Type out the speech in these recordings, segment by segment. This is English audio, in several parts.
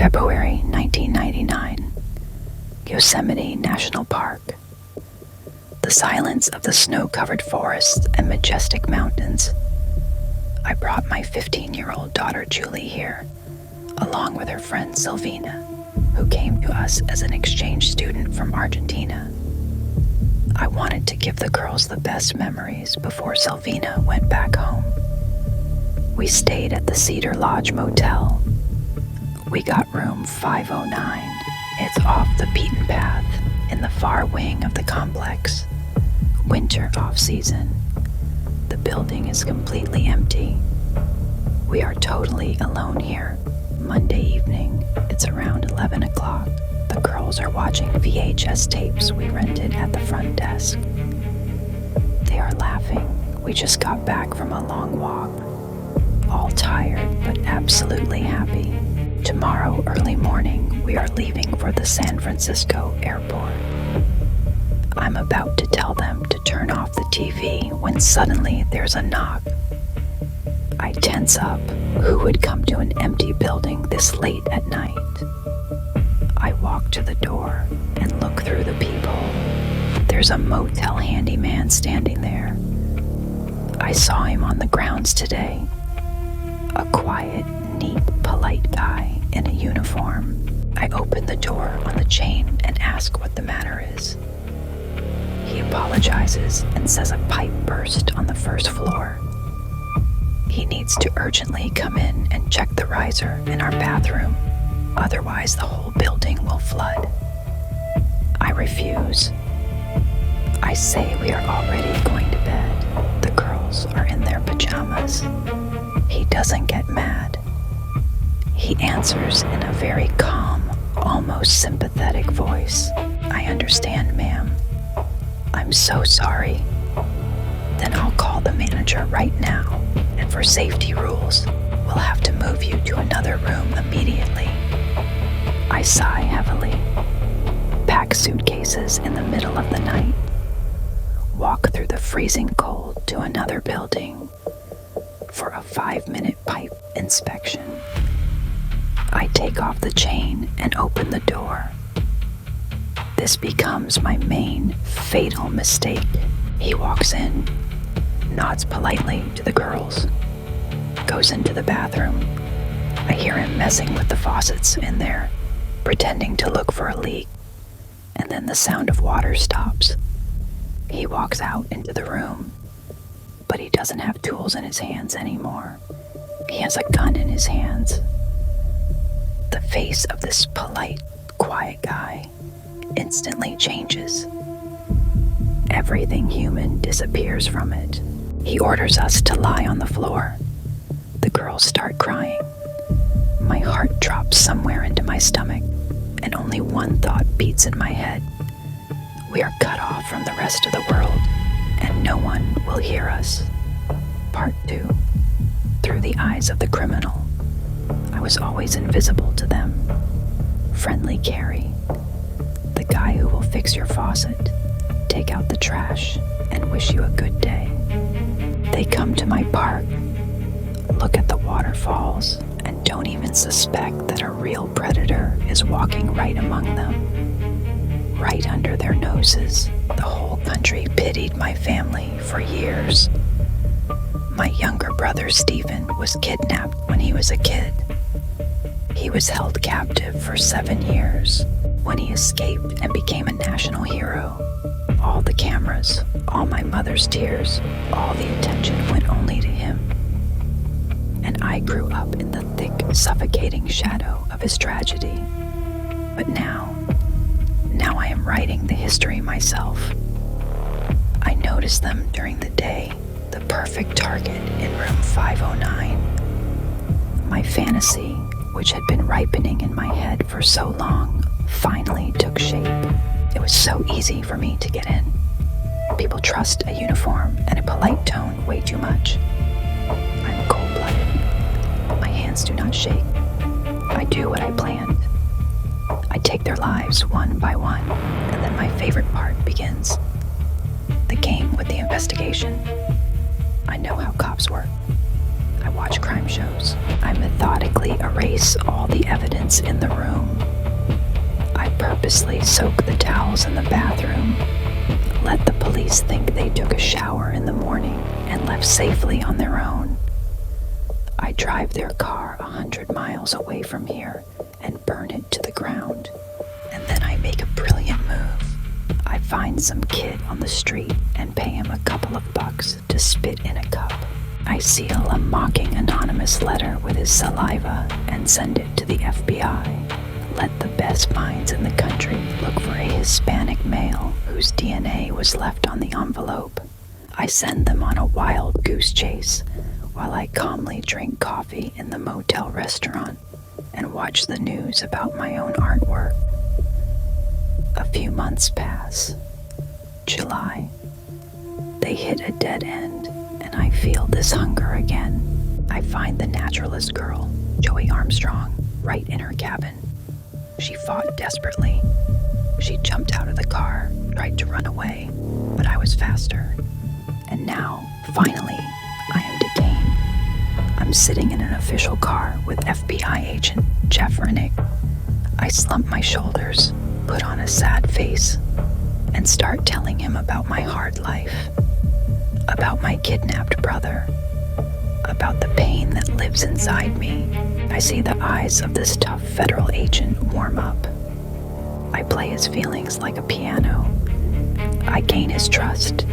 February 1999, Yosemite National Park. The silence of the snow-covered forests and majestic mountains. I brought my 15-year-old daughter Julie here, along with her friend Silvina, who came to us as an exchange student from Argentina. I wanted to give the girls the best memories before Silvina went back home. We stayed at the Cedar Lodge Motel. We got room 509. It's off the beaten path in the far wing of the complex. Winter off-season. The building is completely empty. We are totally alone here. Monday evening, it's around 11 o'clock. The girls are watching VHS tapes we rented at the front desk. They are laughing. We just got back from a long walk. All tired, but absolutely happy. Tomorrow early morning, we are leaving for the San Francisco airport. I'm about to tell them to turn off the TV when suddenly there's a knock. I tense up. Who would come to an empty building this late at night? I walk to the door and look through the peephole. There's a motel handyman standing there. I saw him on the grounds today. A quiet, neat, polite guy in a uniform. I open the door on the chain and ask what the matter is. He apologizes and says a pipe burst on the first floor. He needs to urgently come in and check the riser in our bathroom, otherwise the whole building will flood. I refuse. I say we are already going to bed. The girls are in their pajamas. He doesn't get mad. He answers in a very calm, almost sympathetic voice. I understand, ma'am. I'm so sorry. Then I'll call the manager right now, and for safety rules, we'll have to move you to another room immediately. I sigh heavily, pack suitcases in the middle of the night, walk through the freezing cold to another building for a 5-minute pipe inspection. I take off the chain and open the door. This becomes my main fatal mistake. He walks in, nods politely to the girls, goes into the bathroom. I hear him messing with the faucets in there, pretending to look for a leak, and then the sound of water stops. He walks out into the room, but he doesn't have tools in his hands anymore. He has a gun in his hands. The face of this polite, quiet guy instantly changes. Everything human disappears from it. He orders us to lie on the floor. The girls start crying. My heart drops somewhere into my stomach, and only one thought beats in my head. We are cut off from the rest of the world, and no one will hear us. Part 2. Through the eyes of the criminal. I was always invisible to them. Friendly Cary, the guy who will fix your faucet, take out the trash, and wish you a good day. They come to my park, look at the waterfalls, and don't even suspect that a real predator is walking right among them. Right under their noses, the whole country pitied my family for years. My younger brother Stephen was kidnapped when he was a kid. He was held captive for 7 years. When he escaped and became a national hero, all the cameras, all my mother's tears, all the attention went only to him. And I grew up in the thick, suffocating shadow of his tragedy. But now I am writing the history myself. I noticed them during the day, the perfect target in room 509. My fantasy, which had been ripening in my head for so long, finally took shape. It was so easy for me to get in. People trust a uniform and a polite tone way too much. I'm cold-blooded. My hands do not shake. I do what I planned. I take their lives one by one, and then my favorite part begins. The game with the investigation. I know how cops work. I watch crime shows. I methodically erase all the evidence in the room. I purposely soak the towels in the bathroom. Let the police think they took a shower in the morning and left safely on their own. I drive their car 100 miles away from here and burn it to the ground. And then I make a brilliant move. I find some kid on the street and pay him a couple of bucks to spit in a cup. I seal a mocking anonymous letter with his saliva and send it to the FBI. Let the best minds in the country look for a Hispanic male whose DNA was left on the envelope. I send them on a wild goose chase while I calmly drink coffee in the motel restaurant and watch the news about my own artwork. A few months pass. July. They hit a dead end, and I feel this hunger again. I find the naturalist girl, Joey Armstrong, right in her cabin. She fought desperately. She jumped out of the car, tried to run away, but I was faster. And now, finally, I am detained. I'm sitting in an official car with FBI agent Jeff Rennick. I slump my shoulders, put on a sad face, and start telling him about my hard life, about my kidnapped brother, about the pain that lives inside me. I see the eyes of this tough federal agent warm up. I play his feelings like a piano. I gain his trust.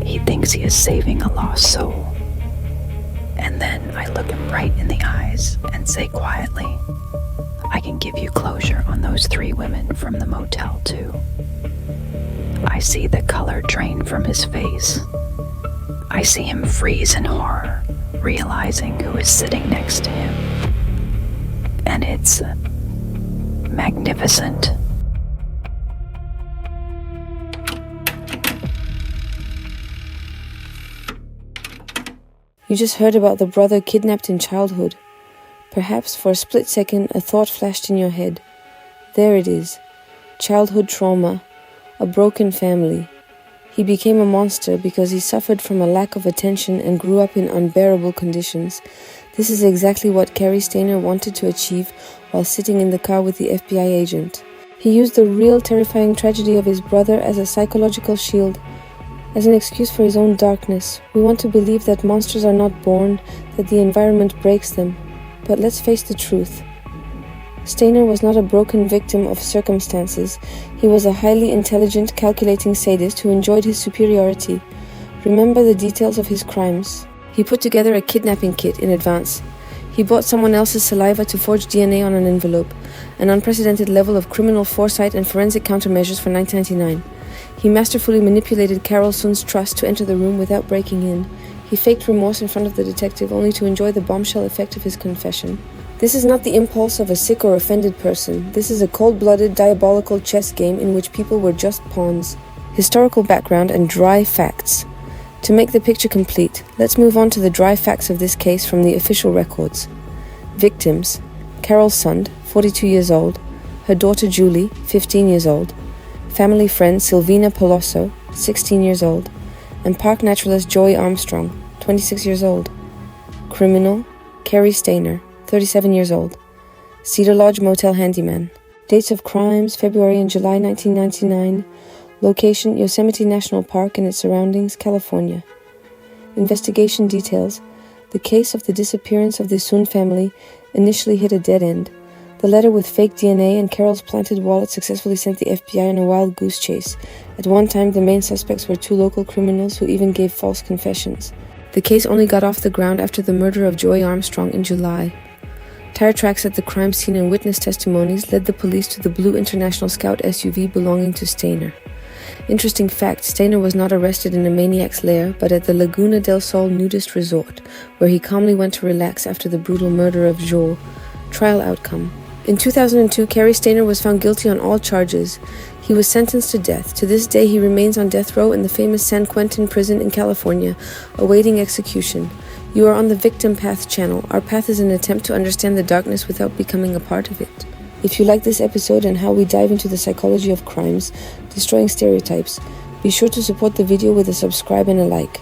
He thinks he is saving a lost soul. And then I look him right in the eyes and say quietly, I can give you closure on those 3 women from the motel too. I see the color drain from his face. I see him freeze in horror, realizing who is sitting next to him. And it's magnificent. You just heard about the brother kidnapped in childhood. Perhaps for a split second a thought flashed in your head. There it is. Childhood trauma. A broken family. He became a monster because he suffered from a lack of attention and grew up in unbearable conditions. This is exactly what Cary Stayner wanted to achieve while sitting in the car with the FBI agent. He used the real terrifying tragedy of his brother as a psychological shield, as an excuse for his own darkness. We want to believe that monsters are not born, that the environment breaks them. But let's face the truth. Stayner was not a broken victim of circumstances. He was a highly intelligent, calculating sadist who enjoyed his superiority. Remember the details of his crimes. He put together a kidnapping kit in advance. He bought someone else's saliva to forge DNA on an envelope, an unprecedented level of criminal foresight and forensic countermeasures for 1999. He masterfully manipulated Carol Sun's trust to enter the room without breaking in. He faked remorse in front of the detective only to enjoy the bombshell effect of his confession. This is not the impulse of a sick or offended person. This is a cold-blooded, diabolical chess game in which people were just pawns. Historical background and dry facts. To make the picture complete, let's move on to the dry facts of this case from the official records. Victims: Carol Sund, 42 years old, her daughter Julie, 15 years old, family friend Silvina Pelosso, 16 years old, and park naturalist Joey Armstrong, 26 years old. Criminal: Cary Stayner, 37 years old, Cedar Lodge motel handyman. Dates of crimes: February and July 1999. Location: Yosemite National Park and its surroundings, California. Investigation details: the case of the disappearance of the Sun family initially hit a dead end. The letter with fake DNA and Carol's planted wallet successfully sent the FBI on a wild goose chase. At one time, the main suspects were 2 local criminals who even gave false confessions. The case only got off the ground after the murder of Joey Armstrong in July. Tire tracks at the crime scene and witness testimonies led the police to the blue International Scout SUV belonging to Stayner. Interesting fact, Stayner was not arrested in a maniac's lair, but at the Laguna del Sol nudist resort, where he calmly went to relax after the brutal murder of Joel. Trial outcome. In 2002, Cary Stayner was found guilty on all charges. He was sentenced to death. To this day, he remains on death row in the famous San Quentin prison in California, awaiting execution. You are on the Victim Path channel. Our path is an attempt to understand the darkness without becoming a part of it. If you like this episode and how we dive into the psychology of crimes, destroying stereotypes, be sure to support the video with a subscribe and a like.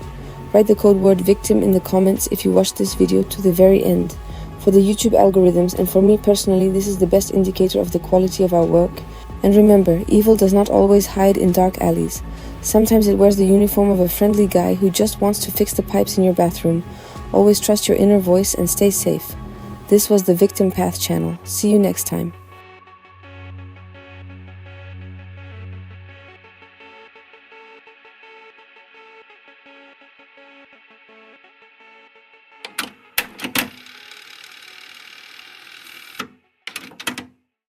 Write the code word victim in the comments if you watched this video to the very end. For the YouTube algorithms and for me personally, this is the best indicator of the quality of our work. And remember, evil does not always hide in dark alleys. Sometimes it wears the uniform of a friendly guy who just wants to fix the pipes in your bathroom. Always trust your inner voice and stay safe. This was the Victim Path channel. See you next time.